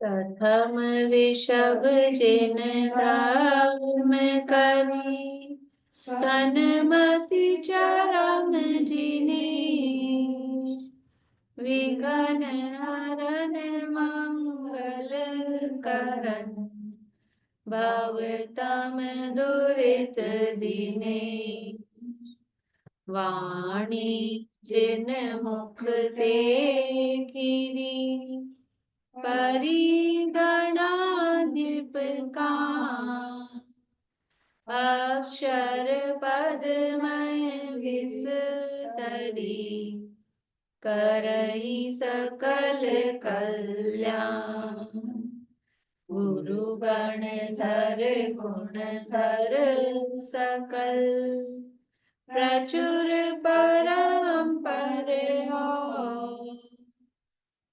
प्रथम ऋषभ जिन धर्म करी, सनमति चरम जिनी, विघ्न हरन मंगल करन, भवतम दुरित दिने। वाणी जिन मुख ते गिरी, परिगणाधिप का, अक्षर पदमय विस्तरी, करहि सकल कल्याण। गुरु गण धर गुण धर सकल, प्रचुर परम्पर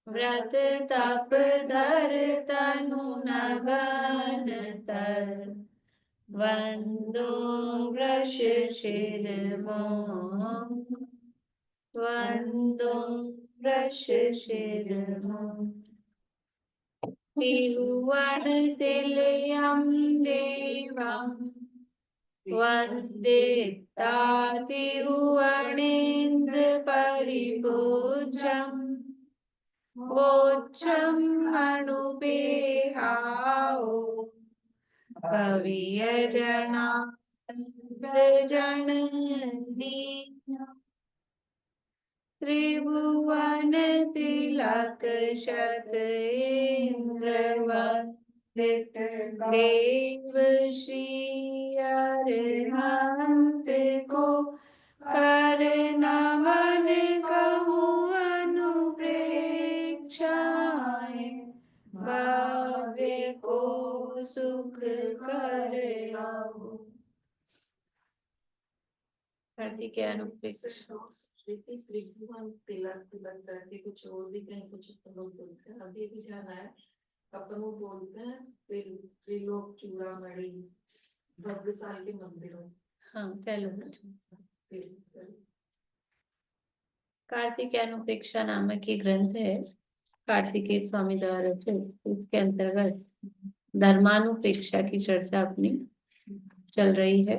व्रत तप धर तनु नगन तर, वंदो वृष शिरमोह, वंदो वृष शिरमोह। तिरुवण तिलयम देवम, वंदे तिरुवणेन्द्र परिपूज्यम, वोच्छम अनुपेहाओ, भवीय जनार्दन जननी। त्रिभुवन तिलक शत इंद्रवंदित, देव श्री अरिहंत को, कर नमन कहूँ अनुप्रेक्षाएं, भव्य को सुख कर आओ। कार्तिकेय अनुप्रेक्षा। त्रिभुवन तिलक तिलक करके कुछ और भी कहीं कुछ अपन लोग बोलते हैं, अभी भी जाना है अपन लोग बोलते हैं त्रिलोक चूड़ामणि, भद्रसाल के मंदिरों। हाँ कार्तिकेय अनुप्रेक्षा नामक ये ग्रंथ है, कार्तिकेय स्वामी द्वारा रचित। इसके अंतर्गत धर्मानुप्रेक्षा की चर्चा अपनी चल रही है।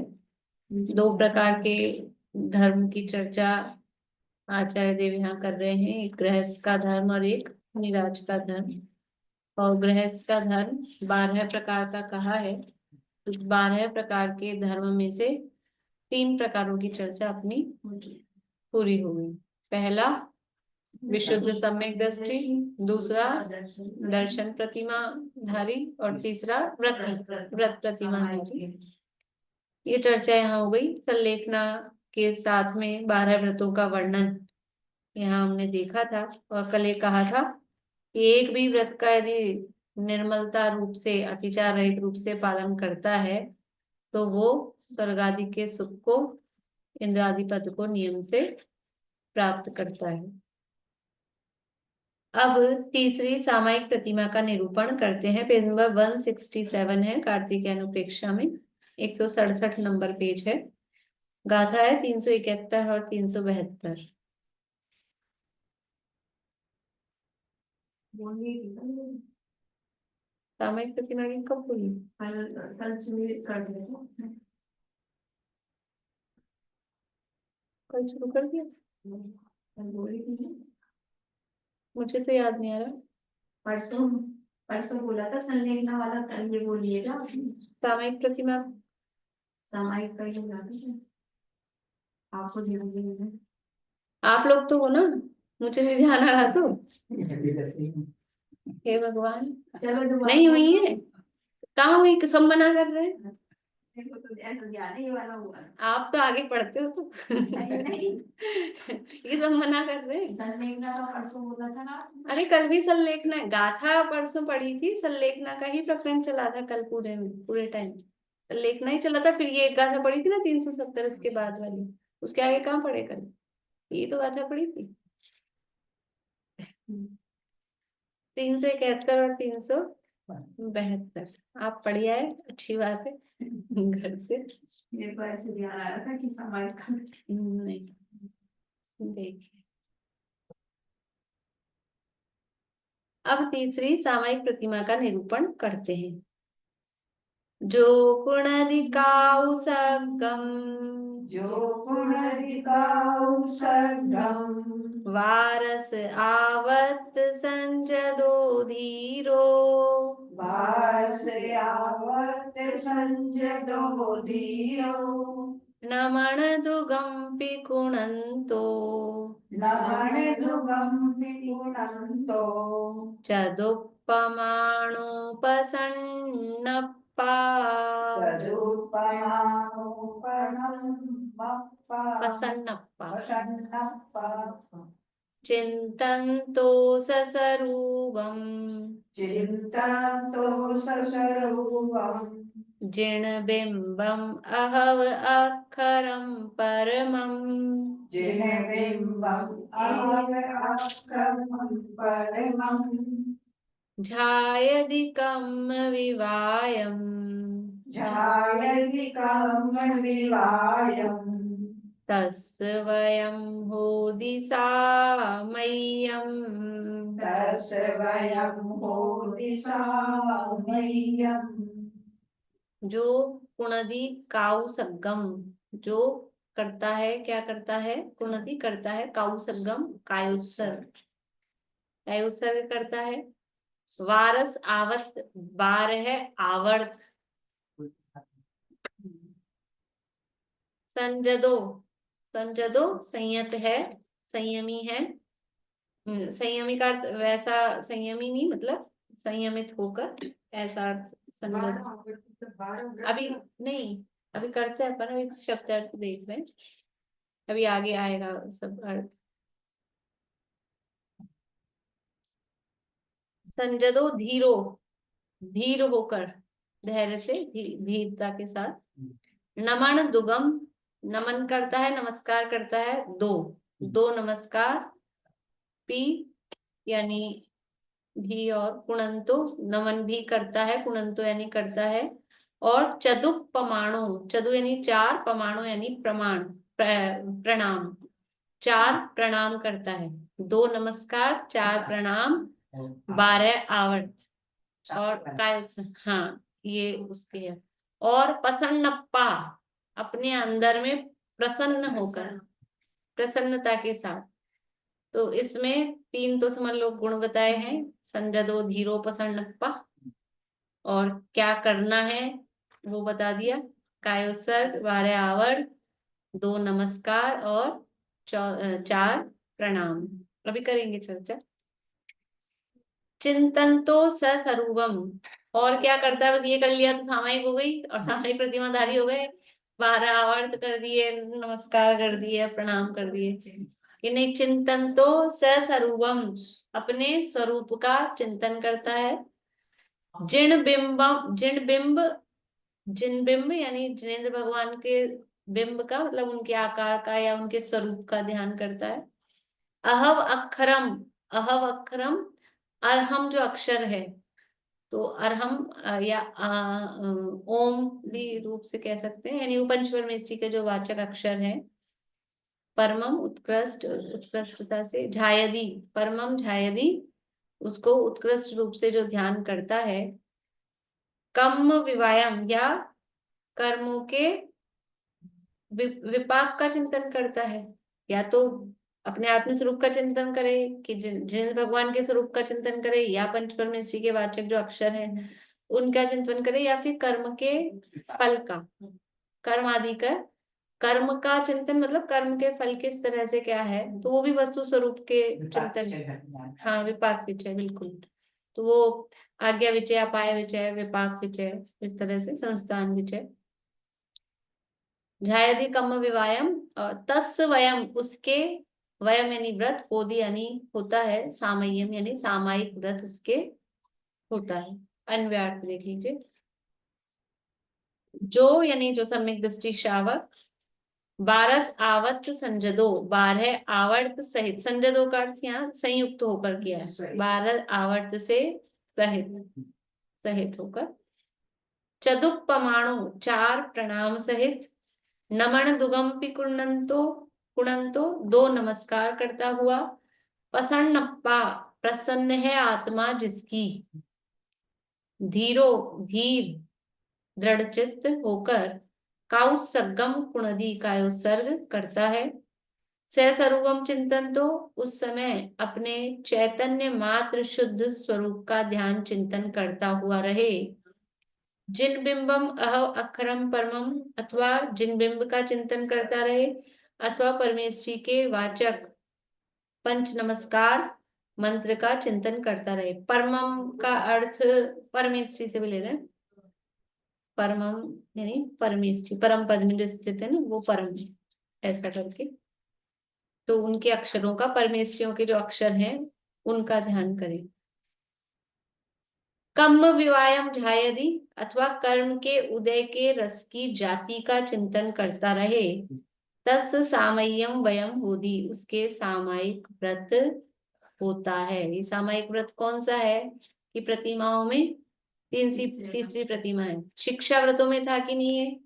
दो प्रकार के धर्म की चर्चा आचार्य देव यहाँ कर रहे हैं, एक गृहस्थ का धर्म और एक निराज का धर्म। और गृहस्थ का धर्म 12 प्रकार का कहा है। उस 12 प्रकार के धर्म में से 3 प्रकारों की चर्चा अपनी पूरी हो गई। पहला विशुद्ध सम्यक दृष्टि, दूसरा दर्शन प्रतिमाधारी और तीसरा व्रत प्रतिमाधारी। ये चर्चा यहाँ हो गई। संलेखना के साथ में 12 व्रतों का वर्णन यहाँ हमने देखा था। और कल ये कहा था कि एक भी व्रत का यदि निर्मलता रूप से, अतिचार रहित रूप से पालन करता है तो वो स्वर्ग आदि के सुख को, इंद्र आदि पद को नियम से प्राप्त करता है। अब तीसरी सामायिक प्रतिमा का निरूपण करते हैं। पेज नंबर 167 है कार्तिकेय अनुप्रेक्षा में, 167 नंबर पेज है। गाथा है 371 और 372। सामायिक प्रतिमा की कब बोली? कल शुरू कर दिया, मुझे तो याद नहीं आ रहा। परसों बोला था संलेखना वाला, कल ये बोलिएगा। सामायिक प्रतिमा, सामायिक का ही आपको ध्यान देना। आप लोग तो हो ना, मुझे भी ध्यान आ रहा। तो हे भगवान, चलो नहीं हुई है। कहाँ हुई? सब मना कर रहे हैं। आप तो आगे पढ़ते हो तो नहीं। ये सब मना कर रहे हैं। संलेखना का परसों बोला था ना। अरे कल भी संलेखना, गाथा परसों पढ़ी थी, संलेखना का ही प्रकरण चला था कल पूरे टाइम संलेखना ही चला था। फिर ये एक गाथा पढ़ी थी ना 370, उसके बाद वाली, उसके आगे कहाँ पढ़े कल? ये तो गाथा पढ़ी थी 371 और 372। आप पढ़िया है, अच्छी बात है। घर से मेरे को ऐसे ध्यान आ रहा था कि सामायिक का नहीं। देखिए अब तीसरी सामायिक प्रतिमा का निरूपण करते हैं। जो गुणदिकाउ सगम, जो गुणदिकाउ सर्गम, वारस आवत संजदो धीरो, वारस आवत संजदो धीरो, नमन दुगम पिकुणंतो, नमन दुगम विगुणंतो, चदुपमाणोपसन्नप्पा, तदुपमानुपसन्नप्पा, पसन्नप्पा, प्रसन्नप्पा, चिन्तन्तो ससरूपम्, चिन्तान्तो ससरूपम्, जिणबिम्बम् अहव अक्षरं परमम्, जिनबिम्बम् अहमक्षरम् परमम्, झायदिकं विवायम्, झायदिकम् विवायम्, तस्य वयं होदिसामय्यम्, तस्य वयं होदिसामह्यम्, जो कुणदी काउ सग्गम, जो करता है, क्या करता है, कुणदी करता है, काउ सग्गम कायोत्सर्ग, कायोत्सर्ग करता है। वारस आवत, बार है आवर्त, संजदो, संजदो संयत है, संयमी है। संयमी का अर्थ वैसा संयमी नहीं, मतलब संयमित होकर, ऐसा अर्थ संजद। अभी नहीं, अभी करते हैं अपन, अभी शब्द अर्थ देख रहे हैं, अभी आगे आएगा सब अर्थ। संजदो धीरो, धीर होकर, धैर्य से, धीरता के साथ। नमन दुगम, नमन करता है, नमस्कार करता है, दो, दो नमस्कार, पी यानी भी, और कुणंतो नमन भी करता है, कुणंतो यानी करता है। और चदुप पमाणु, चदु यानी चार, पमाणु यानी प्रमाण, प्रणाम, चार प्रणाम करता है, दो नमस्कार, चार प्रणाम, 12 आवर्त, और काय, हाँ ये उसके है। और प्रसन्नप्पा, अपने अंदर में प्रसन्न होकर, प्रसन्नता के साथ। तो इसमें तीन तो समझ लो गुण बताए हैं, संजदो धीरो प्रसन्नप्पा, और क्या करना है वो बता दिया, कायोत्सर्ग, 12 आवर्त, दो नमस्कार, और 4 प्रणाम। अभी करेंगे चर्चा। चिंतन तो सरूपम, और क्या करता है, बस ये कर लिया तो सामायिक हो गई, और सामायिक प्रतिमाधारी हो गए, 12 आवर्त कर दिए, नमस्कार कर दिए, प्रणाम कर दिए कि नहीं। चिंतन तो सरूपम, अपने स्वरूप का चिंतन करता है। जिन बिंबम, जिन बिंब, जिन बिंब यानी जिनेंद्र भगवान के बिंब का मतलब उनके आकार का या उनके स्वरूप का ध्यान करता है। अहव अक्षरम, अहव अक्षरम, अरहम जो अक्षर है, तो अरहम या ओम भी रूप से कह सकते हैं, यानी वो पंचपरमेष्ठी के जो वाचक अक्षर है। परमम उत्कृष्ट, उत्कृष्टता से, झायदी, परमम झायदी, उसको उत्कृष्ट रूप से जो ध्यान करता है। कम विवायम, या कर्मों के विपाक का चिंतन करता है, या तो अपने आत्म स्वरूप का चिंतन करे कि जिन भगवान के स्वरूप का चिंतन करे, या पंचपरमेष्ठी के वाचक जो अक्षर हैं उनका चिंतन करे, या फिर कर्म के फल का, कर्म आदि का, कर्म का चिंतन मतलब कर्म के फल किस तरह से क्या है, तो वो भी वस्तु स्वरूप के चिंतन, हाँ विपाक विचय, बिल्कुल। तो वो आज्ञा विचय, अपाय विचय, विपाक विचय, इस तरह से संस्थान विचय। झायदि कम विवायम, तस् वयम, उसके, वयम यानी व्रत, होदी यानी होता है, सामय्यम यानी सामायिक व्रत उसके होता है। अन्व्यार्थ देख लीजिए। जो यानी जो सम्यक दृष्टि श्रावक, 12 आवत संजदो, 12 आवर्त सहित, संजदो का अर्थ यहाँ संयुक्त होकर किया है, 12 आवर्त से सहित, सहित होकर। चदुप पमाणु, 4 प्रणाम सहित। नमन दुगम कुणंतो, कुणंतो, 2 नमस्कार करता हुआ। प्रसन्नप्पा, प्रसन्न है आत्मा जिसकी, धीर दृढ़चित्त होकर काउ सर्गम कुणदी का उत्सर्ग करता है। सस्वरूपम चिंतन, तो उस समय अपने चैतन्य मात्र शुद्ध स्वरूप का ध्यान चिंतन करता हुआ रहे। जिन बिंबम अह अक्षरम परमम, अथवा जिन बिंब का चिंतन करता रहे, अथवा परमेश्वरी के वाचक पंच नमस्कार मंत्र का चिंतन करता रहे। परमम का अर्थ परमेश्वरी से भी ले रहे हैं। परमम यानी परमेश्वरी, परम पद में जो स्थित है ना, वो परम, ऐसा करके। तो उनके अक्षरों का, परमेश्वरियों के जो अक्षर हैं उनका ध्यान करें। कम्म विवायम झायदि, अथवा कर्म के उदय के रस की जाति का चिंतन करता रहे। तस् सामय्यम वयम होदी, उसके सामायिक व्रत होता है। ये सामायिक व्रत कौन सा है कि प्रतिमाओं में तीसरी प्रतिमा है। शिक्षा व्रतों में था कि नहीं है?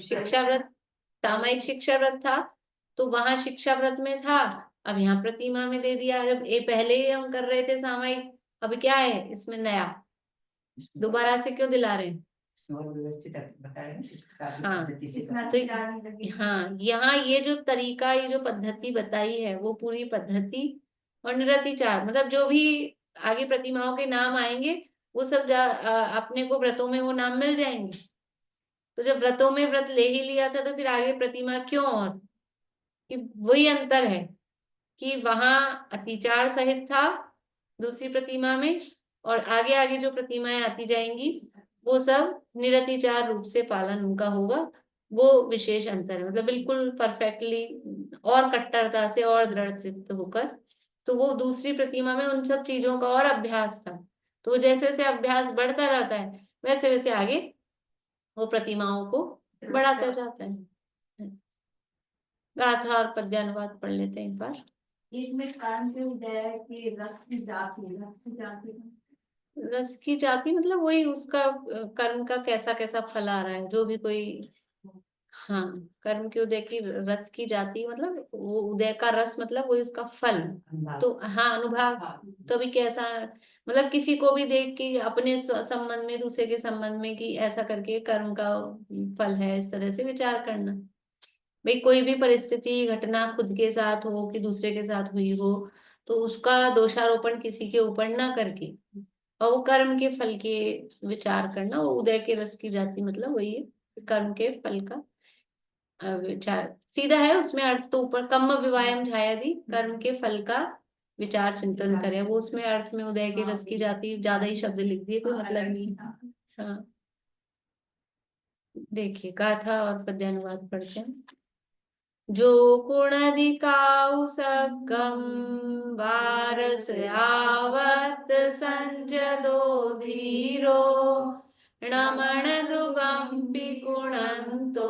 शिक्षा व्रत, सामायिक शिक्षा व्रत था, तो वहां शिक्षा व्रत में था। अब यहाँ प्रतिमा में दे दिया। जब ये पहले ही हम कर रहे थे सामायिक, अब क्या है इसमें नया, दोबारा से क्यों दिला रहे हैं? हाँ, तो हाँ, यहाँ ये जो तरीका, ये जो पद्धति बताई है, वो पूरी पद्धति और निरतिचार, मतलब जो भी आगे प्रतिमाओं के नाम आएंगे वो सब अपने को व्रतों में वो नाम मिल जाएंगे। तो जब व्रतों में व्रत ले ही लिया था, तो फिर आगे प्रतिमा क्यों? और कि वही अंतर है कि वहां अतिचार सहित था दूसरी प्रतिमा में, और आगे आगे जो प्रतिमाएं आती जाएंगी वो सब निरतिचार रूप से पालन उनका होगा। वो विशेष अंतर है, मतलब बिल्कुल परफेक्टली और कट्टरता से और दृढ़ होकर। तो वो दूसरी प्रतिमा में उन सब चीजों का और अभ्यास था। तो जैसे जैसे अभ्यास बढ़ता जाता है, वैसे वैसे आगे वो प्रतिमाओं को बढ़ाता जाता है। गाथा और पद्यानुवाद पढ़ लेते हैं एक बार। इसमें कर्म के उदय के रस की जाति, रस की जाति मतलब वही उसका कर्म का कैसा कैसा फल आ रहा है, जो भी कोई। हाँ, कर्म के उदय की रस की जाति मतलब वो उदय का रस, मतलब वही उसका फल। तो हाँ, अनुभाग। तो अभी कैसा, मतलब किसी को भी देख के अपने संबंध में, दूसरे के संबंध में, कि ऐसा करके कर्म का फल है, इस तरह से विचार करना। भाई कोई भी परिस्थिति घटना खुद के साथ हो कि दूसरे के साथ हुई हो, तो उसका दोषारोपण किसी के ऊपर ना करके, और वो कर्म के फल के विचार करना, वो उदय के रस की जाति मतलब वही है, कर्म के फल का विचार सीधा है। उसमें अर्थ तो ऊपर कम्म विवायम झायदि, कर्म के फल का विचार चिंतन करे, वो उसमें अर्थ में उदय के रस की जाति ज्यादा ही शब्द लिख दिए, कोई मतलब नहीं। हाँ, देखिए गाथा और पद्यानुवाद पढ़ते हैं। जो गुणदिकाउ सगम वारस आवत संजदो धीरो, नमण दुगंपि गुणंतो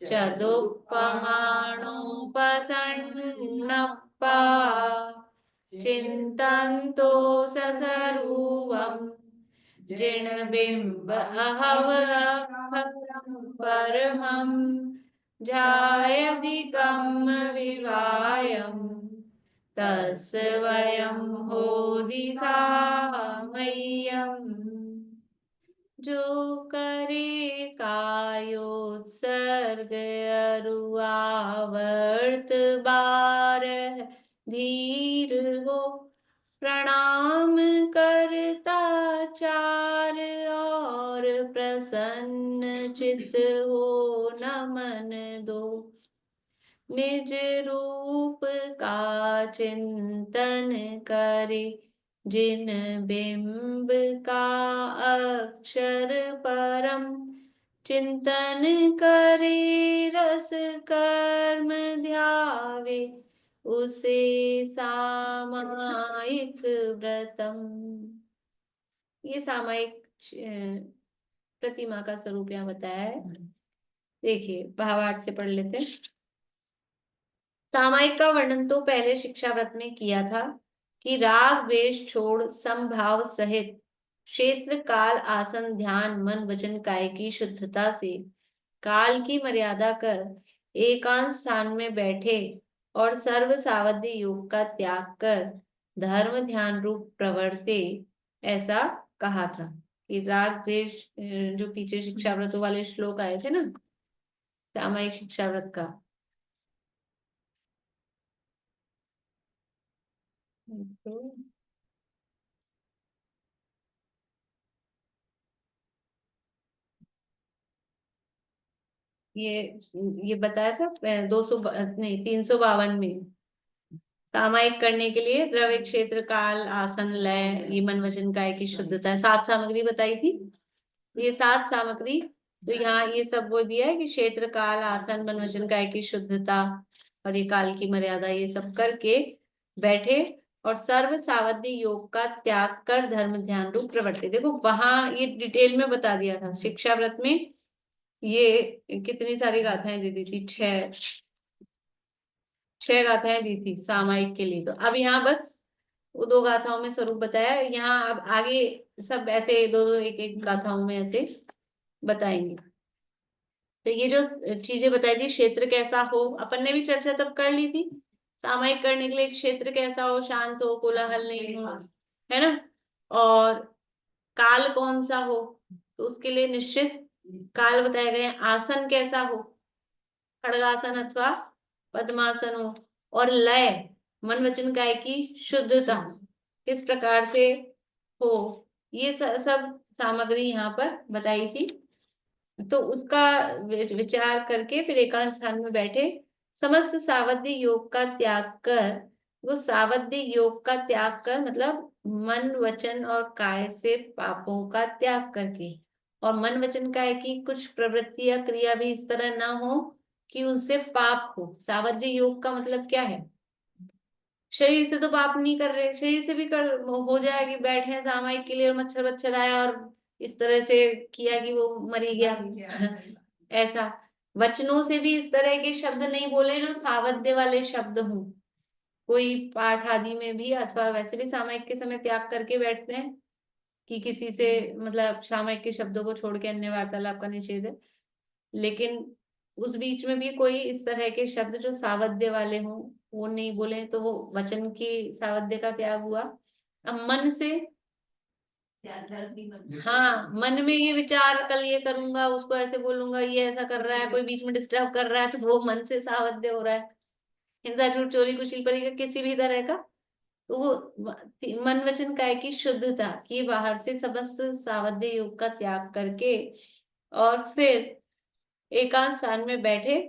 चदुपमाणोपसन्नप्पा, चिंतन्तो ससरूपम जिण बिंब अहव अक्षरम परमम, जायधिकम विवायम तस् वयम होदि सामय्यम। जो करे कायोत्सर्ग अरुआवर्त बार, धीर हो प्रणाम करता चार, और प्रसन्न चित हो नमन दो। निज रूप का चिंतन करे, जिन बिंब का अक्षर परम, चिंतन करे रस कर्म ध्यावे, उसे सामायिक व्रतम। ये सामायिक प्रतिमा का स्वरूप यहाँ बताया है। देखिए भावार्थ से पढ़ लेते हैं। सामायिक का वर्णन तो पहले शिक्षा व्रत में किया था कि राग वेश छोड़ समभाव सहित क्षेत्र काल आसन ध्यान मन वचन काय की शुद्धता से काल की मर्यादा कर एकांत स्थान में बैठे और सर्व सावधि योग का त्याग कर धर्म ध्यान रूप प्रवर्ते, ऐसा कहा था। कि राग द्वेष जो पीछे शिक्षाव्रतों वाले श्लोक आए थे ना, सामायिक शिक्षाव्रत का, तो ये बताया था 200 नहीं 352 में। सामायिक करने के लिए द्रव्य क्षेत्र काल आसन लय ये मन वचन काया की शुद्धता, 7 सामग्री बताई थी। ये 7 सामग्री, तो यहाँ ये सब वो दिया है कि क्षेत्र काल आसन मन वचन काया की शुद्धता और ये काल की मर्यादा, ये सब करके बैठे और सर्व सावधि योग का त्याग कर धर्म ध्यान रूप प्रवृत्ति। देखो वहां ये डिटेल में बता दिया था शिक्षाव्रत में। ये कितनी सारी गाथाएं दे दी थी, 6 गाथाएं दी थी सामायिक के लिए। तो अब यहाँ बस वो 2 गाथाओं में स्वरूप बताया, यहाँ अब आगे सब ऐसे 2-2 एक-एक गाथाओं में ऐसे बताएंगे। तो ये जो चीजें बताई थी, क्षेत्र कैसा हो, अपन ने भी चर्चा तब कर ली थी। सामायिक करने के लिए क्षेत्र कैसा हो, शांत हो, कोलाहल नहीं हो, है ना। और काल कौन सा हो, तो उसके लिए निश्चित काल बताए गए हैं। आसन कैसा हो, खड़गासन अथवा पद्मासन हो। और लय, मन वचन काया की शुद्धता किस प्रकार से हो, ये सब सामग्री यहाँ पर बताई थी। तो उसका विचार करके फिर एकांत स्थान में बैठे समस्त सावधि योग का त्याग कर, वो सावधि योग का त्याग कर मतलब मन वचन और काय से पापों का त्याग करके, और मन वचन काय की कुछ प्रवृत्ति या क्रिया भी इस तरह ना हो कि उनसे पाप हो। सावधि योग का मतलब क्या है, शरीर से तो पाप नहीं कर रहे, शरीर से भी कर हो जाए कि बैठे हैं सामायिक के लिए और मच्छर वच्छर आया और इस तरह से किया कि वो मरी गया ऐसा। वचनों से भी इस तरह के शब्द नहीं बोले जो सावध्य वाले शब्द हों। कोई पाठ आदि में भी अथवा वैसे भी सामायिक के समय त्याग करके बैठते हैं कि किसी से मतलब सामायिक के शब्दों को छोड़ के अन्य वार्तालाप का निषेध है। लेकिन उस बीच में भी कोई इस तरह के शब्द जो सावध्य वाले हों वो नहीं बोले, तो वो वचन की सावध्य का त्याग हुआ। अब मन से, हाँ मन में ये विचार कल ये करूंगा, उसको ऐसे बोलूंगा, ये ऐसा कर रहा है, कोई बीच में डिस्टर्ब कर रहा है, तो वो मन से सावध्य हो रहा है। हिंसा झूठ चोरी कुशील परी का किसी भी तरह का, तो वो मन वचन काय की शुद्धता कि बाहर से समस्त सावध्य योग का त्याग करके और फिर एकांत स्थान में बैठे।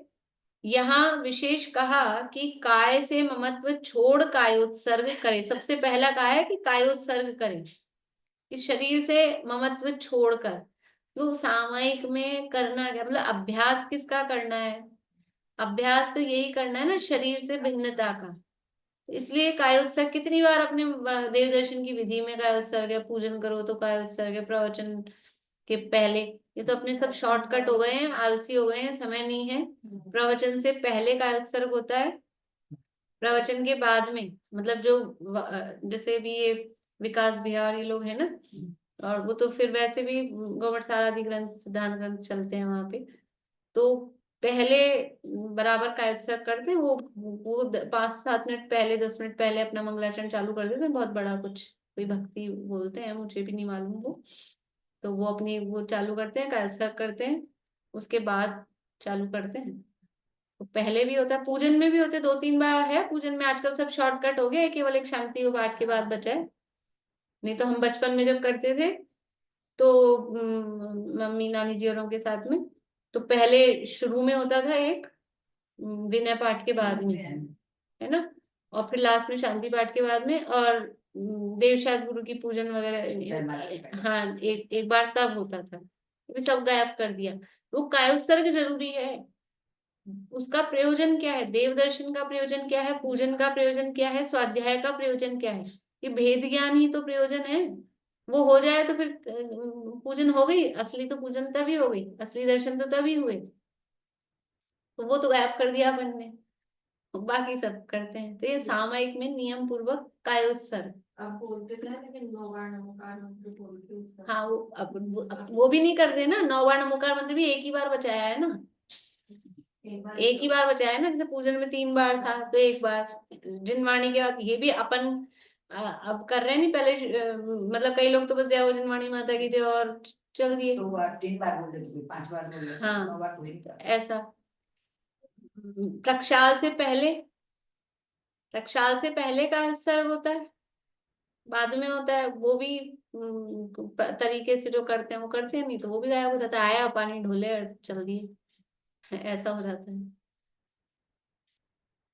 यहाँ विशेष कहा कि काय से ममत्व छोड़ कायोत्सर्ग करे। सबसे पहला कहा है कि कायोत्सर्ग करे, कि शरीर से ममत्व छोड़कर। तो सामायिक में करना क्या मतलब, अभ्यास किसका करना है, अभ्यास तो यही करना है ना शरीर से भिन्नता का। इसलिए कायोत्सर्ग कितनी बार अपने देव दर्शन की विधि में कायोत्सर्ग है, पूजन करो तो कायोत्सर्ग है, प्रवचन के पहले। ये तो अपने सब शॉर्टकट हो गए हैं, आलसी हो गए हैं, समय नहीं है। प्रवचन से पहले कायोत्सर्ग होता है, प्रवचन के बाद में मतलब जो जैसे भी ये विकास बिहार ये लोग है ना, और वो तो फिर वैसे भी गोबर सारादि ग्रंथ सिद्धांत ग्रंथ चलते हैं वहां पे, तो पहले बराबर कायोत्सर्ग करते हैं। वो 5-7 मिनट पहले 10 मिनट पहले अपना मंगलाचरण चालू कर देते हैं, बहुत बड़ा कुछ कोई भक्ति बोलते हैं, मुझे भी नहीं मालूम वो। तो वो अपनी वो चालू करते हैं, कायोत्सर्ग करते हैं, उसके बाद चालू करते हैं। तो पहले भी होता है, पूजन में भी होते, 2-3 बार है पूजन में। आजकल सब शॉर्टकट हो गया है, केवल एक शांति व पाठ के बाद बचा है। नहीं तो हम बचपन में जब करते थे तो मम्मी नानी जी औरों के साथ में, तो पहले शुरू में होता था एक विनय पाठ के बाद में, है ना, और फिर लास्ट में शांति पाठ के बाद में, और देवशास्त्र गुरु की पूजन वगैरह, हाँ एक एक बार तब होता था। ये सब गायब कर दिया। वो कायोत्सर्ग जरूरी है, उसका प्रयोजन क्या है, देव दर्शन का प्रयोजन क्या है, पूजन का प्रयोजन क्या है, स्वाध्याय का प्रयोजन क्या है, ये भेद ज्ञान ही तो प्रयोजन है। वो हो जाए तो फिर पूजन हो गई, असली तो पूजन तभी हो गई, असली दर्शन तो तभी हुए। तो वो तो गायब कर दिया अपन ने, बाकी सब करते हैं। तो ये सामायिक में नियम पूर्वक कायोत्सर्ग। अब बोलते थे लेकिन 9 बार नमोकार मंत्र बोलते उसका। हाँ वो अब वो भी नहीं करते ना, 9 बार नमोकार मंत्र भी एक ही बार बचाया है ना, एक ही बार बचा है ना, जैसे पूजन में 3 बार था तो एक बार जिनवाणी के बाद ये भी अपन अब कर रहे हैं। नहीं पहले मतलब कई लोग तो बस जय हो जिनवाणी माता की जय और चल दिए। 2 बार 3 बार बोल देते, 5 बार बोल देते, हाँ। 9 बार बोल देते। ऐसा प्रक्षाल से पहले, प्रक्षाल से पहले का सर्व होता है, बाद में होता है वो भी तरीके से जो करते हैं वो करते हैं, नहीं तो वो भी गायब हो जाता है, आया पानी ढोले और चल दिए ऐसा हो जाता है।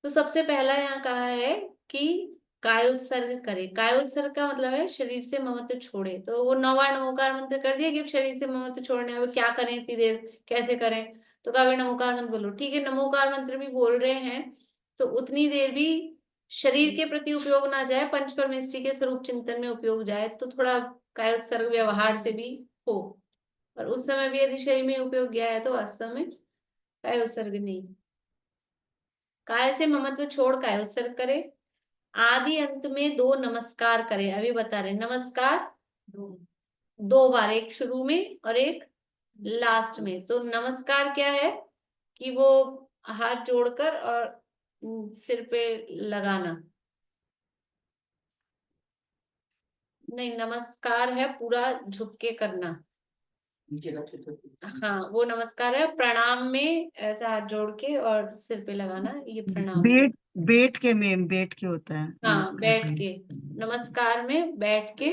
तो सबसे पहला यहाँ कहा है कि कायोत्सर्ग करे। कायोत्सर्ग का मतलब है शरीर से ममत्व छोड़े। तो वो 9वां नमोकार मंत्र कर दिया कि अब शरीर से ममत्व छोड़ने है, वो क्या करें इतनी देर, कैसे करें। तो कहा नमोकार मंत्र बोलो। ठीक है, नमोकार मंत्र भी बोल रहे हैं तो उतनी देर भी शरीर के प्रति उपयोग ना जाए, पंच परमेष्ठी के स्वरूप चिंतन में उपयोग जाए। तो थोड़ा कायोत्सर्ग व्यवहार से भी हो, और उस समय भी यदि शरीर में उपयोग गया है तो वास्तव में कायोत्सर्ग नहीं। काय से ममत्व छोड़ कायोत्सर्ग करे। आदि अंत में 2 नमस्कार करे। अभी बता रहे नमस्कार 2 बार, एक शुरू में और एक लास्ट में। तो नमस्कार क्या है कि वो हाथ जोड़कर और सिर पे लगाना। नहीं, नमस्कार है पूरा झुक के करना। नीचे रखे तो हाँ, वो नमस्कार है। प्रणाम में ऐसा हाथ जोड़ के और सिर पे लगाना, ये प्रणाम है। बैठ के होता है हाँ, नमस्कार। बैठ के। नमस्कार में बैठ के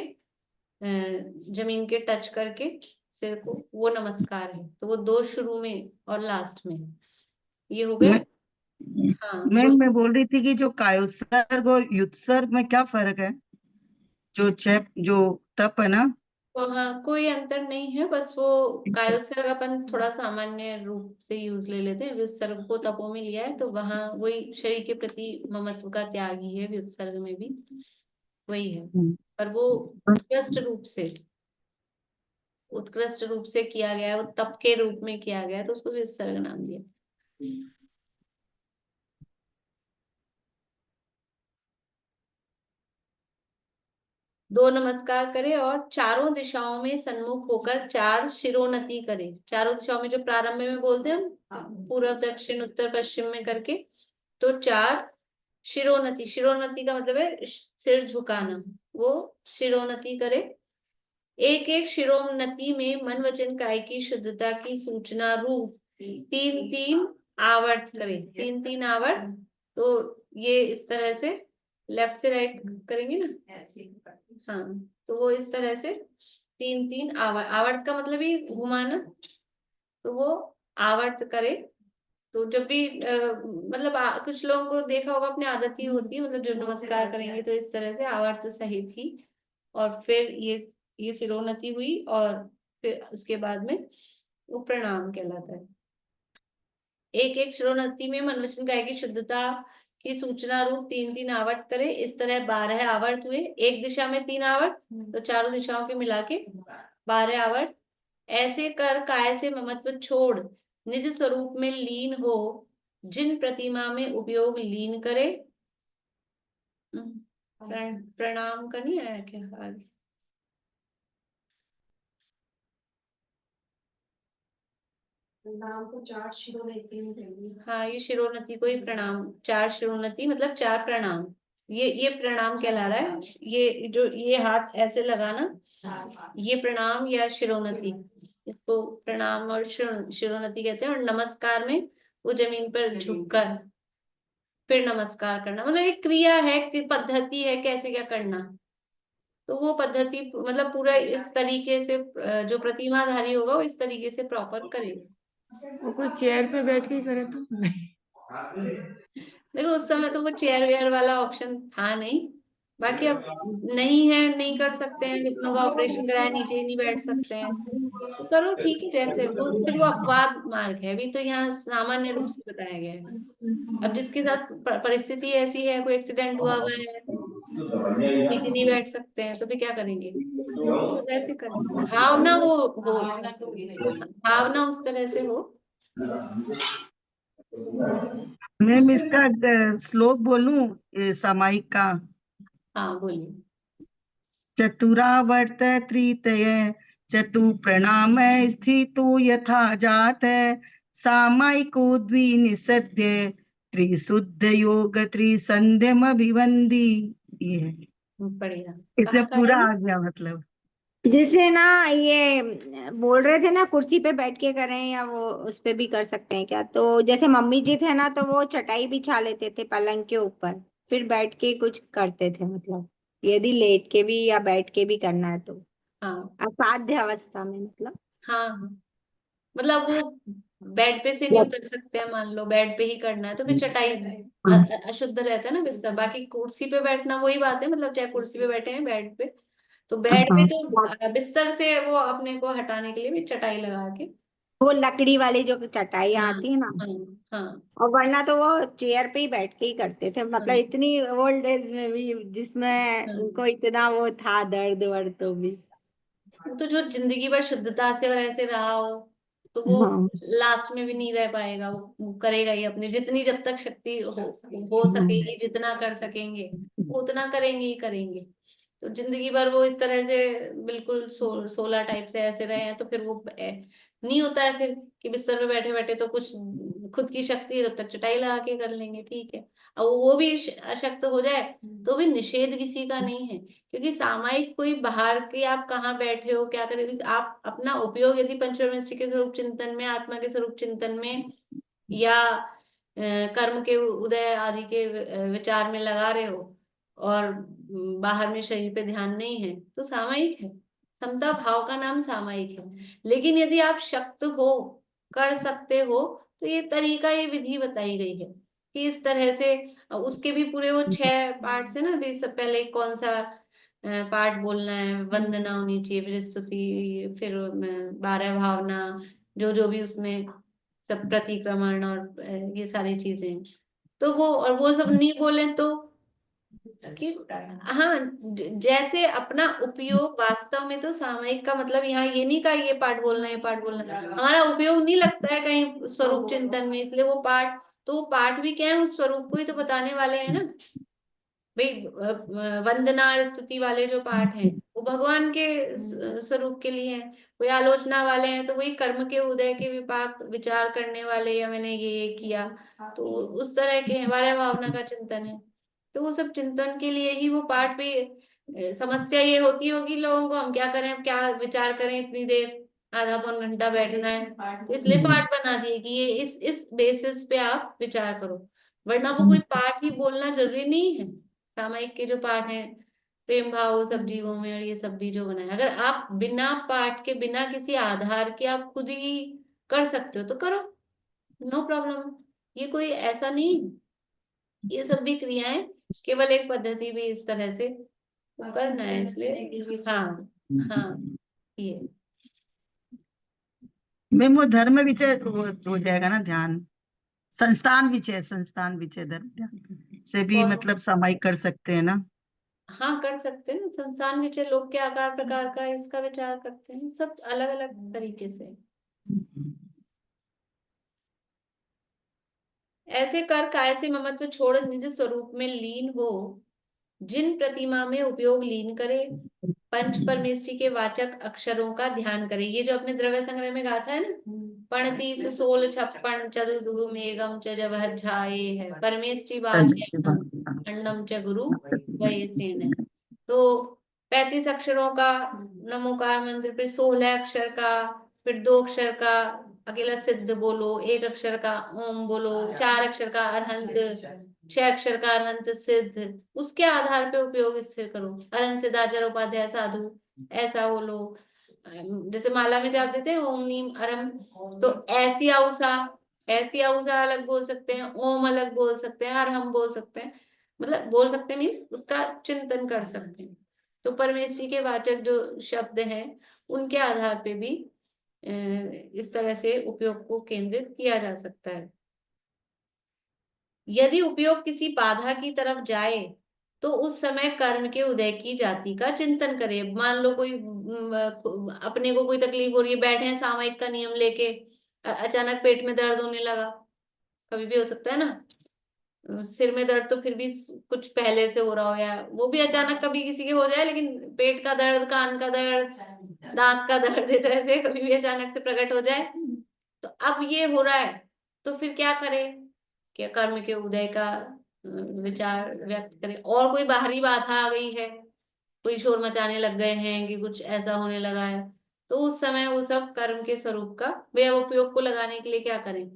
जमीन के टच करके सिर को, वो नमस्कार है। तो वो 2 शुरू में और लास्ट में, ये हो गए। मैं हाँ मैं बोल रही थी कि जो कायोत्सर्ग और युत्सर्ग में क्या फर्क है? जो तप है ना, तो हाँ, कोई अंतर नहीं है, बस वो कायोत्सर्ग अपन थोड़ा सामान्य रूप से यूज ले लेते हैं। व्युत्सर्ग को तपों में लिया है तो वहां वही शरीर के प्रति ममत्व का त्याग ही है, व्युत्सर्ग में भी वही है। पर वो उत्कृष्ट रूप से किया गया है, वो तप के रूप में किया गया है तो उसको व्युत्सर्ग नाम दिया। 2 नमस्कार करे और चारों दिशाओं में सन्मुख होकर 4 शिरोन्नति करे। चारों दिशाओं में जो प्रारंभ में बोलते हैं पूर्व दक्षिण उत्तर पश्चिम में करके, तो 4 शिरोन्नति। शिरोन्नति का मतलब है सिर झुकाना, वो शिरोन्नति करे। एक एक शिरोन्नति में मन वचन काया की शुद्धता की सूचना रूप 3-3 आवर्त करे। 3-3 आवर्त। तो ये इस तरह से लेफ्ट से राइट करेंगे ना, हाँ। तो वो इस तरह से 3-3 आवर्त, आवर्त का मतलब ही घुमाना, तो वो आवर्त करे। तो जब भी मतलब कुछ लोगों को देखा होगा, अपनी आदत ही होती है, मतलब जब नमस्कार करेंगे तो इस तरह से आवर्त सहित ही, और फिर ये सिरोन्नति हुई और फिर उसके बाद में वो प्रणाम कहलाता है। एक एक शिरोन्नति में मन वचन काया की शुद्धता की सूचना रूप 3-3 आवर्त करे। इस तरह 12 आवर्त हुए। एक दिशा में 3 आवर्त, तो चारों दिशाओं के मिला के 12 आवर्त। ऐसे कर काय से ममत्व छोड़ निज स्वरूप में लीन हो, जिन प्रतिमा में उपयोग लीन करे। प्रणाम का नहीं आया क्या आगे? नाम को 4 शिरोन्नति में देंगे। हाँ, ये शिरोन्नति को ही प्रणाम, 4 शिरोन्नति मतलब 4 प्रणाम। ये प्रणाम कहला रहा है। ये जो ये हाथ ऐसे लगाना, ये प्रणाम या शिरोन्नति, इसको प्रणाम और शिरोन्नति कहते हैं। और नमस्कार में वो जमीन पर झुककर फिर नमस्कार करना, मतलब एक क्रिया है कि पद्धति है कैसे क्या करना। तो वो पद्धति मतलब पूरा इस तरीके से जो प्रतिमाधारी होगा वो इस तरीके से प्रॉपर करेगा। वो कोई चेयर पे बैठ के करे तो देखो उस समय तो वो चेयर वेयर वाला ऑप्शन था नहीं। बाकी अब नहीं है, नहीं कर सकते हैं, घुटनों का ऑपरेशन कराया, नीचे ही नहीं बैठ सकते हैं, तो करो ठीक है जैसे वो। फिर वो अपवाद मार्ग है, अभी तो यहाँ सामान्य रूप से बताया गया है। अब जिसके साथ परिस्थिति ऐसी है, कोई एक्सीडेंट हुआ हुआ है, नीचे नहीं बैठ सकते हैं, तो फिर क्या करेंगे, तो वैसे करें। भावना वो हो, भावना उस तरह से हो। मैम इसका श्लोक बोलूं सामायिक का? हाँ बोलिए। चतुरावर्त त्रितय चतु प्रणाम स्थितो यथा जात सामायिको द्विनिषद्य त्रिशुद्ध योग त्रिसंध्यम अभिवंदी। ये है, बढ़िया। इससे कहाँ पूरा करेंगे? आ गया मतलब। जैसे ना ये बोल रहे थे ना, कुर्सी पे बैठ के करें या वो उस पे भी कर सकते हैं क्या? तो जैसे मम्मी जी थे ना, तो वो चटाई बिछा लेते थे पलंग के ऊपर, फिर बैठ के कुछ करते थे, मतलब यदि लेट के भी या बैठ के भी करना है तो हाँ असाध्य अवस्था में, मतलब। हाँ हाँ, मतलब वो बेड पे से नहीं उतर सकते हैं, मान लो बेड पे ही करना है तो फिर चटाई अशुद्ध रहता है ना बिस्तर। बाकी कुर्सी पे बैठना वही बात है, मतलब चाहे कुर्सी पे बैठे हैं बेड पे, तो बेड पे हाँ तो बिस्तर से वो अपने को हटाने के लिए भी चटाई लगा के। वो लकड़ी वाली जो चटाई हाँ आती है ना, हाँ हाँ और वरना तो वो चेयर पे ही बैठ के ही करते थे, मतलब हाँ इतनी ओल्ड एज में भी जिसमें हाँ। उनको इतना वो था दर्द वर्द, तो भी। तो जो जिंदगी भर शुद्धता से और ऐसे रहा हो तो वो हाँ लास्ट में भी नहीं रह पाएगा, वो करेगा ही अपनी जितनी, जब तक शक्ति हो सकेगी, जितना कर सकेंगे वो उतना करेंगे ही करेंगे। तो जिंदगी भर वो इस तरह से बिल्कुल सोला टाइप से ऐसे रहे हैं तो फिर वो नहीं होता है फिर कि बिस्तर पे बैठे बैठे तो कुछ खुद की शक्ति है, तब तक चटाई लगा के कर लेंगे, ठीक है। और वो भी अशक्त हो जाए तो भी निषेध किसी का नहीं है, क्योंकि सामायिक कोई बाहर के आप कहाँ बैठे हो क्या कर रहे हो, आप अपना उपयोग यदि पंचमृष्टि के स्वरूप चिंतन में, आत्मा के स्वरूप चिंतन में या कर्म के उदय आदि के विचार में लगा रहे हो और बाहर में शरीर पे ध्यान नहीं है तो सामायिक है। समता भाव का नाम सामायिक है। लेकिन यदि आप शक्त हो, कर सकते हो, तो ये तरीका, ये विधि बताई गई है कि इस तरह से उसके भी पूरे वो 6 पार्ट है ना। अभी सब पहले कौन सा पाठ बोलना है, वंदना होनी चाहिए, फिर स्तुति, फिर 12 भावना, जो जो भी उसमें सब प्रतिक्रमण और ये सारी चीजें हैं। तो वो और वो सब नहीं बोले तो कि हाँ, जैसे अपना उपयोग वास्तव में, तो सामयिक का मतलब यहाँ ये नहीं कहा ये पाठ बोलना है, ये पाठ बोलना है, हमारा उपयोग नहीं लगता है कहीं स्वरूप चिंतन में, इसलिए वो पाठ, तो वो पाठ भी क्या है, उस स्वरूप को ही तो बताने वाले हैं ना भाई। वंदना और स्तुति वाले जो पाठ हैं वो भगवान के स्वरूप के लिए हैं। कोई आलोचना वाले हैं तो वही कर्म के उदय के विपाक विचार करने वाले, या मैंने ये किया, तो उस तरह के हैं। 12 भावना का चिंतन है, तो वो सब चिंतन के लिए ही वो पाठ भी। समस्या ये होती होगी लोगों को, हम क्या करें, अब क्या विचार करें, इतनी देर आधा पौन घंटा बैठना है, तो इसलिए पाठ बना दिए कि ये इस बेसिस पे आप विचार करो। वरना वो कोई पाठ ही बोलना जरूरी नहीं है। सामायिक के जो पाठ हैं, प्रेम भाव सब जीवों में, और ये सब भी जो बनाए, अगर आप बिना पाठ के, बिना किसी आधार के आप खुद ही कर सकते हो तो करो, नो प्रॉब्लम। ये कोई ऐसा नहीं, ये सब भी क्रियाएं, केवल एक पद्धति भी इस तरह से करना है, इसलिए हाँ हाँ ये मैम वो धर्म विषय हो जाएगा ना ध्यान, संस्थान विषय धर्म ध्यान से भी और मतलब सामायिक कर सकते हैं ना। हाँ कर सकते हैं। संस्थान विषय लोग के आकार प्रकार का इसका विचार करते हैं, सब अलग अलग तरीके से। ऐसे कर काय से ममत्व छोड़ निज स्वरूप में लीन हो, जिन प्रतिमा में उपयोग लीन करे, पंच परमेष्टि के वाचक अक्षरों का ध्यान करे। ये जो अपने द्रव्य संग्रह में गाथा है ना, पणतीस सोल छप्पन चतुर्धु मेघम च जब झाये है, परमेष्टि वाच्यम खंडम च गुरु वये सेन। तो 35 अक्षरों का नमोकार मंत्र, फिर 16 अक्षर का, फिर 2 अक्षर का अकेला सिद्ध बोलो, 1 अक्षर का ओम बोलो, 4 अक्षर का अरहंत, 6 अक्षर का अरहंत सिद्ध, उसके आधार पे उपयोग स्थिर करो। अरहंत सिद्धाचार्य उपाध्याय साधु ऐसा बोलो। जैसे माला में जाप देते हैं ओम नीम अरम, तो ऐसी आउसा अलग बोल सकते हैं, ओम अलग बोल सकते हैं, अरहम बोल सकते हैं, मतलब बोल सकते हैं मीन्स उसका चिंतन कर सकते हैं। तो परमेष्टि के वाचक जो शब्द हैं उनके आधार पे भी इस तरह से उपयोग को केंद्रित किया जा सकता है। यदि उपयोग किसी बाधा की तरफ जाए तो उस समय कर्म के उदय की जाति का चिंतन करे। मान लो कोई अपने को कोई तकलीफ हो रही है, बैठे हैं सामयिक का नियम लेके, अचानक पेट में दर्द होने लगा, कभी भी हो सकता है ना, सिर में दर्द तो फिर भी कुछ पहले से हो रहा हो, या वो भी अचानक कभी किसी के हो जाए, लेकिन पेट का दर्द, कान का दर्द, दांत का दर्द, इस तरह से कभी भी अचानक से प्रकट हो जाए तो अब ये हो रहा है, तो फिर क्या करें? क्या कर्म के उदय का विचार व्यक्त करें? और कोई बाहरी बाधा आ गई है, कोई शोर मचाने लग गए हैं कि कुछ ऐसा होने लगा है, तो उस समय वो सब कर्म के स्वरूप का वे उपयोग को लगाने के लिए क्या करें?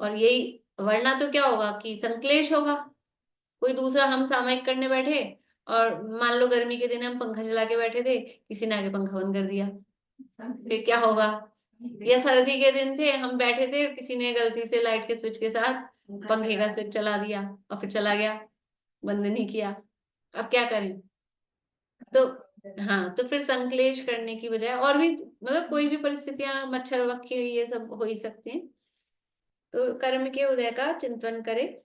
और यही, वरना तो क्या होगा कि संक्लेश होगा। कोई दूसरा, हम सामायिक करने बैठे और मान लो गर्मी के दिन हम पंखा चला के बैठे थे, किसी ने आके पंखा बंद कर दिया, फिर क्या होगा? या सर्दी के दिन थे, हम बैठे थे, किसी ने गलती से लाइट के स्विच के साथ पंखे का स्विच चला दिया और फिर चला गया, बंद नहीं किया। अब क्या करें? तो हाँ, तो फिर संक्लेश करने की बजाय और भी, मतलब कोई भी परिस्थितियां, मच्छर मक्खी ये सब हो ही सकती हैं, तो कर्म के उदय का चिंतन करें,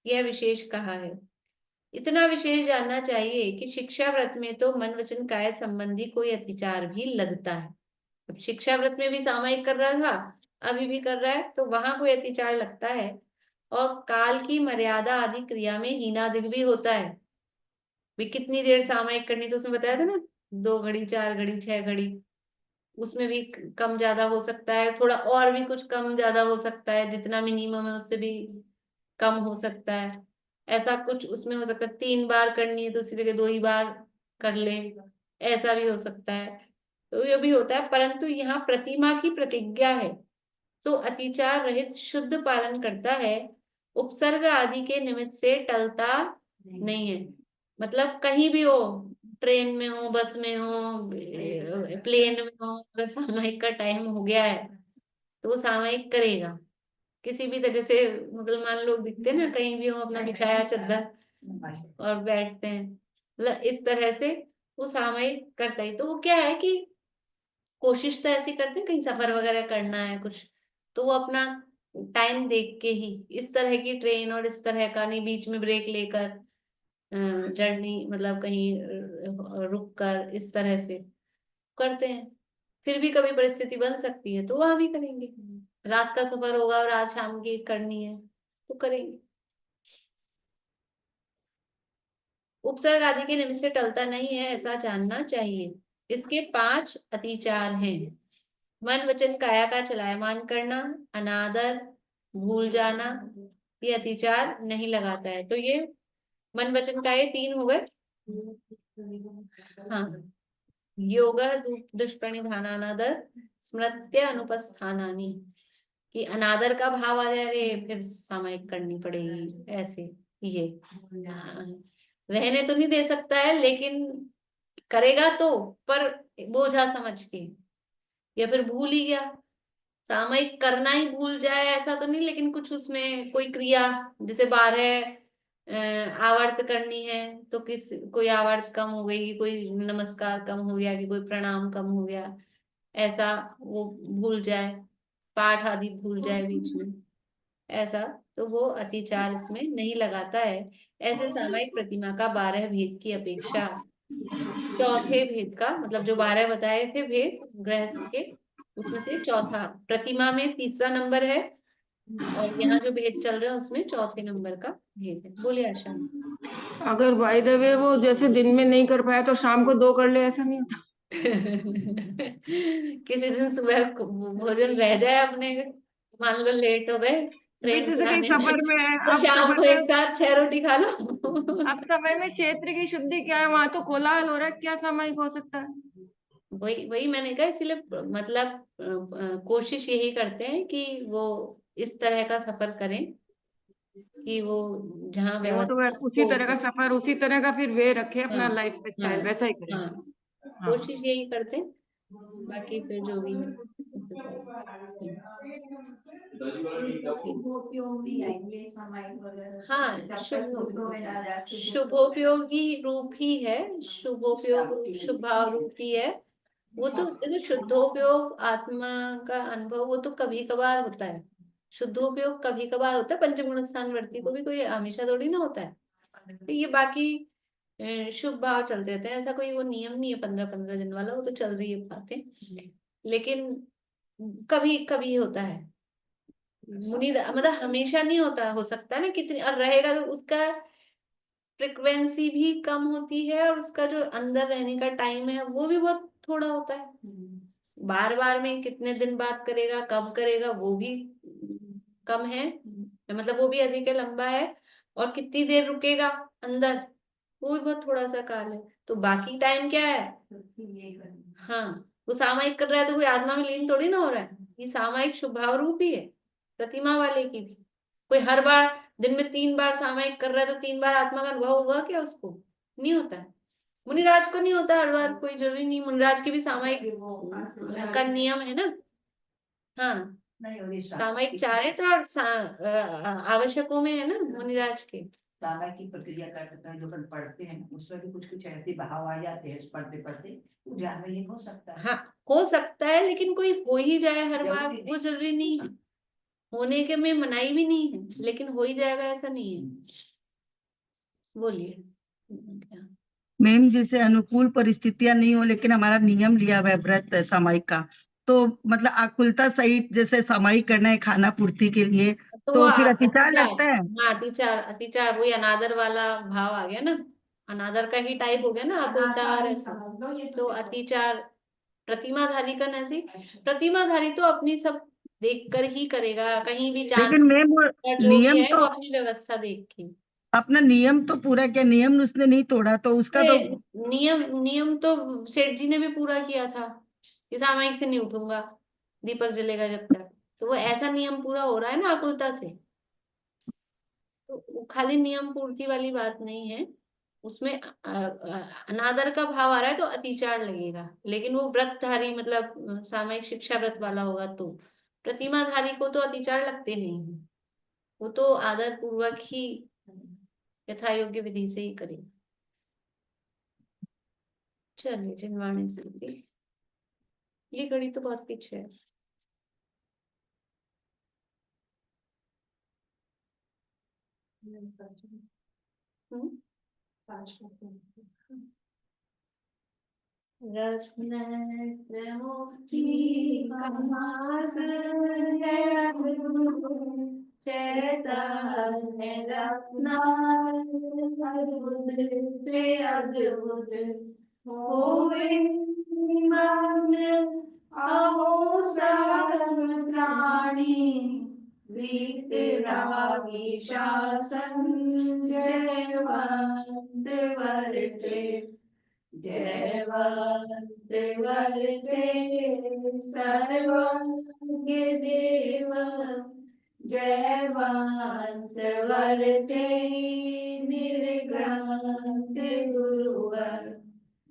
यह विशेष कहा है। इतना विशेष जानना चाहिए कि शिक्षा व्रत में तो मन वचन काया संबंधी कोई अतिचार भी लगता है। अब शिक्षा व्रत में भी सामायिक कर रहा था, अभी भी कर रहा है, तो वहां कोई अतिचार लगता है। और काल की मर्यादा आदि क्रिया में हीनादिक भी होता है। भी कितनी देर सामायिक करनी, तो उसमें बताया था ना, 2 घड़ी, 4 घड़ी, 6 घड़ी, उसमें भी कम ज्यादा हो सकता है, थोड़ा और भी कुछ कम ज्यादा हो सकता है, जितना मिनिमम है उससे भी कम हो सकता है। ऐसा कुछ उसमें हो सकता है, 3 बार करनी है तो उसी जगह 2 ही बार कर ले, ऐसा भी हो सकता है। तो ये भी होता है, परंतु यहाँ प्रतिमा की प्रतिज्ञा है, तो अतिचार रहित शुद्ध पालन करता है, उपसर्ग आदि के निमित्त से टलता नहीं है। मतलब कहीं भी हो, ट्रेन में हो, बस में हो, प्लेन में हो, अगर सामायिक का टाइम हो गया है तो वो सामायिक करेगा। किसी भी तरह से मुसलमान लोग दिखते हैं ना, कहीं भी हो, अपना बिछाया चद्दर और बैठते हैं, मतलब इस तरह से वो सामायिक करता है। तो वो क्या है कि कोशिश तो ऐसी करते हैं, कहीं सफर वगैरह करना है कुछ, तो वो अपना टाइम देख के ही, इस तरह की ट्रेन और इस तरह का नहीं, बीच में ब्रेक लेकर जर्नी, मतलब कहीं रुक कर इस तरह से करते हैं। फिर भी कभी परिस्थिति बन सकती है तो वहां भी करेंगे। रात का सफर होगा और आज शाम की करनी है तो करेंगे। उपसर्ग आदि के निमित्त से टलता नहीं है, ऐसा जानना चाहिए। इसके 5 अतिचार हैं। मन वचन काया का चलायमान करना, अनादर, भूल जाना, ये अतिचार नहीं लगाता है। तो ये मन वचन काया 3 हो गए। हाँ, योग दुष्प्रणिधानादर स्मृत्य अनुपस्थानानि, कि अनादर का भाव आ जाए, रे फिर सामायिक करनी पड़ेगी, ऐसे ये रहने तो नहीं दे सकता है, लेकिन करेगा तो, पर बोझा समझ के, या फिर भूल ही गया, सामयिक करना ही भूल जाए ऐसा तो नहीं, लेकिन कुछ उसमें कोई क्रिया, जैसे 12 आवर्त करनी है, तो कोई आवर्त कम हो गई, कोई नमस्कार कम हो गया, कि कोई प्रणाम कम हो गया, ऐसा वो भूल जाए, पाठ आदि भूल जाए बीच में, ऐसा, तो वो अतिचार इसमें नहीं लगाता है। ऐसे सामायिक प्रतिमा का 12 भेद की अपेक्षा चौथे भेद का, मतलब जो 12 बताए थे भेद गृहस्थ के, उसमें से चौथा, प्रतिमा में तीसरा नंबर है, और यहाँ जो भेद चल रहा है उसमें चौथे नंबर का भेद है। बोलिए आशा। अगर बाय द वे वो जैसे दिन में नहीं कर पाया तो शाम को 2 कर ले, ऐसा नहीं होता? किसी दिन सुबह भोजन रह जाए अपने, मान लो लेट हो गए अभी ट्रेन से जैसे कहीं आने में, सफर में है, तो अब शाम सफर को में, एक साथ 6 रोटी खा लो। अब समय में क्षेत्र की शुद्धि क्या है, वहां तो कोलाहल हो रहा है, क्या सामायिक हो सकता है? वही वही मैंने कहा, इसीलिए मतलब कोशिश यही करते हैं कि वो इस तरह का सफर करें कि वो जहाँ नहीं, वो तो वह व्यवस्था उसी हो तरह का सफर, उसी तरह का फिर वे रखे अपना हाँ लाइफ हाँ स्टाइल, वैसा ही करें। हाँ, हाँ। कोशिश यही करते हैं। बाकी फिर जो भी है उस हिसाब से। ये सब ठीक। शुभोपयोग भी आएंगे सामायिक वगैरह से, हाँ, जब तक शुभ सूत्रों में ना जाए शुभोपयोगी रूप ही है, शुभोपयोग रूप, शुभ भाव रूप ही है। वो तो देखो, शुद्धोपयोग आत्मा का अनुभव वो तो कभी कभार होता है, शुद्धोपयोग कभी कभार होता है, पंचगुण स्थान वर्ती को भी कोई हमेशा थोड़ी ना होता है। तो ये बाकी शुभ भाव चलते रहते हैं, ऐसा कोई वो नियम नहीं है 15-15 दिन वाला, वो तो चल रही है बातें, लेकिन कभी कभी होता है। मुनि मतलब हमेशा नहीं होता, हो सकता है ना कितनी, और रहेगा तो उसका फ्रिक्वेंसी भी कम होती है, और उसका जो अंदर रहने का टाइम है वो भी बहुत थोड़ा होता है। बार बार में कितने दिन बात करेगा, कब करेगा, वो भी कम है, मतलब वो भी अधिक है, लंबा है। और कितनी देर रुकेगा अंदर, वो भी बहुत थोड़ा सा काल है। तो बाकी टाइम क्या है? हाँ, वो सामयिक कर रहा है तो कोई आत्मा में लीन थोड़ी ना हो रहा है, ये सामयिक शुभाव रूप ही है प्रतिमा वाले की भी। कोई हर बार दिन में 3 बार सामयिक कर रहा है तो 3 बार आत्मा का अनुभव होगा क्या उसको? नहीं होता है। मुनिराज को नहीं होता हर बार, कोई जरूरी नहीं, मुनिराज की भी सामयिक का नियम है ना। हाँ, सामयिक चारित्र और आवश्यकों में है ना मुनिराज के। सामयिक की प्रक्रिया करते हैं जो अपन पढ़ते हैं, उसमें भी कुछ कुछ ऐसे भाव आ जाते हैं पढ़ते पढ़ते, वो ध्यान में नहीं हो सकता है। हाँ, हो सकता है, लेकिन कोई हो ही जाए हर बार जरूरी नहीं। वो जरूरी नहीं है। होने के में मनाही भी नहीं है, लेकिन हो ही जाएगा ऐसा नहीं है। बोलिए क्या? मैम जैसे अनुकूल परिस्थितियां नहीं हो लेकिन हमारा नियम लिया हुआ है व्रत सामायिक का, तो मतलब आकुलता सहित जैसे सामायिक करना है खाना पूर्ति के लिए, तो तो वो फिर अतिचार अतिचार, लगता है। हाँ अतिचार, अतिचार वही अनादर वाला भाव आ गया ना, अनादर का ही टाइप हो गया ना आकुलता और ऐसा। तो अतिचार प्रतिमाधारी का ऐसे, प्रतिमाधारी तो अपनी सब देख कर ही करेगा, कहीं भी जान लेकिन मैम वो जो भी नियम है वो तो अपनी व्यवस्था देख के। अपना नियम तो पूरा किया, नियम उसने नहीं तोड़ा तो उसका तो। नियम नियम तो सेठ जी ने भी पूरा किया था कि सामायिक से नहीं उठूंगा, दीपक जलेगा जब तक। तो वो ऐसा नियम पूरा हो रहा है ना आकुलता से। तो वो खाली नियम पूर्ति वाली बात नहीं है, उसमें अनादर का भाव आ रहा है तो अतिचार लगेगा। लेकिन वो व्रतधारी मतलब सामायिक शिक्षा व्रत वाला होगा तो, प्रतिमाधारी को तो अतिचार लगते नहीं है, वो तो आदर पूर्वक ही यथा योग्य विधि से ही करेगा। चलिए जिनवाणी स्थिति, ये घड़ी तो बहुत पीछे है। हम्म? रत्नमुखी कमाल है चैतन्य रत्नाद्भुत से अद्भुत होवे मन अहो सर्व प्राणी वीतरागी शासन जयवंत वर्ते जयवंत वर्ते सर्वज्ञ देव जयवंत वर्ते निर्ग्रंथ गुरुवर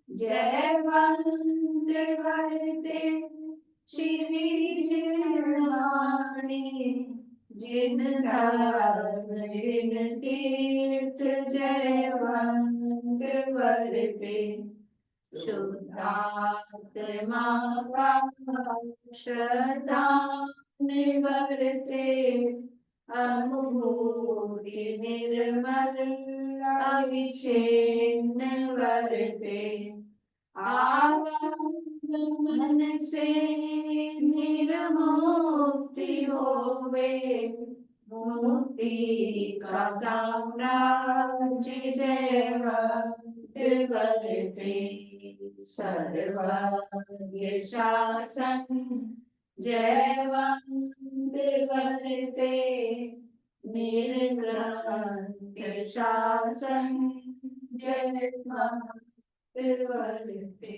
जयवंत वर्ते श्री जिनवाणी जिन धर्म जिन तीर्थ जयवंत वर्ते शुद्धात्मा का श्रद्धा निवर्ते अनुभूति निर्मल अविच्छिन्न वर्ते आवागमन से निर्मुक्ति होवे मुक्ति का साम्राज्य जयवंत वर्ते सर्वज्ञ शासन जयवंत वर्ते निर्ग्रंथ शासन जयवंत वर्ते।